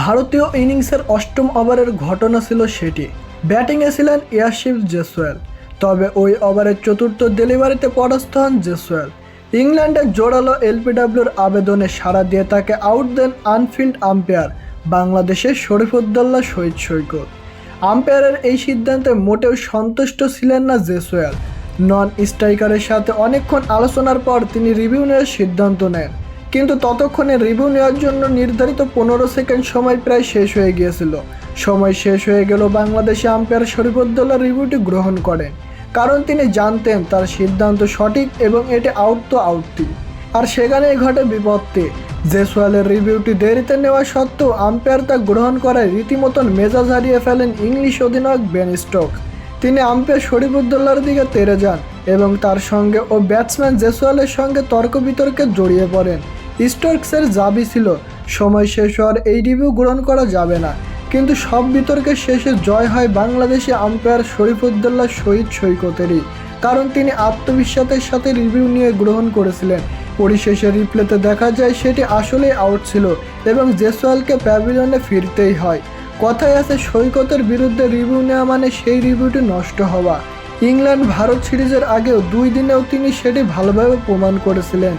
ভারতীয় ইনিংসের অষ্টম ওভারের ঘটনা ছিল সেটি। ব্যাটিংয়ে ছিলেন ইয়াসির জয়সওয়াল, তবে ওই ওভারের চতুর্থ ডেলিভারিতে পরাস্ত হন জয়সওয়াল। ইংল্যান্ডের জোরালো এলবিডব্লিউর আবেদনে সাড়া দিয়ে তাকে আউট দেন আনফিল্ড আম্পায়ার বাংলাদেশের শরীফুদ্দৌলা শহীদ সৈকত। আম্পায়ারের এই সিদ্ধান্তে মোটেও সন্তুষ্ট ছিলেন না জয়সওয়াল। নন স্ট্রাইকারের সাথে অনেকক্ষণ আলোচনার পর তিনি রিভিউ নেওয়ার সিদ্ধান্ত নেন, কিন্তু ততক্ষণে রিভিউ নেওয়ার জন্য নির্ধারিত 15 সেকেন্ড সময় প্রায় শেষ হয়ে গিয়েছিল। সময় শেষ হয়ে গেল বাংলাদেশি আম্পায়ার শরীফুদ্দৌলা রিভিউটি গ্রহণ করেন, কারণ তিনি জানতেন তার সিদ্ধান্ত সঠিক এবং এটি আউট তো আউটটি। আর সেখানেই ঘটে বিপত্তি। জয়সওয়ালের রিভিউটি দেরিতে নেওয়া সত্ত্বেও আম্পায়ার তা গ্রহণ করায় রীতিমতন মেজাজ হারিয়ে ফেলেন ইংলিশ অধিনায়ক বেন স্টোকস। তিনি আম্পায়ার শরীফুদ্দৌলার দিকে তেড়ে যান এবং তার সঙ্গে ও ব্যাটসম্যান জয়সওয়ালের সঙ্গে তর্ক বিতর্কে জড়িয়ে পড়েন। স্টোকসের দাবি ছিল সময় শেষ হওয়ার এই রিভিউ গ্রহণ করা যাবে না, কিন্তু সব বিতর্কের শেষে জয় হয় বাংলাদেশি আম্পায়ার শরীফুদ্দৌলা শহীদ সৈকতেরই, কারণ তিনি আত্মবিশ্বাসের সাথে রিভিউ নিয়ে গ্রহণ করেছিলেন। পরিশেষে রিপ্লেতে দেখা যায় সেটি আসলেই আউট ছিল এবং জয়সওয়ালকে প্যাভিলিয়নে ফিরতেই হয়। কথায় আছে সৈকতের বিরুদ্ধে রিভিউ নেওয়া মানে সেই রিভিউটি নষ্ট হওয়া। ইংল্যান্ড ভারত সিরিজের আগেও 2 দিনেও তিনি সেটি ভালোভাবে প্রমাণ করেছিলেন।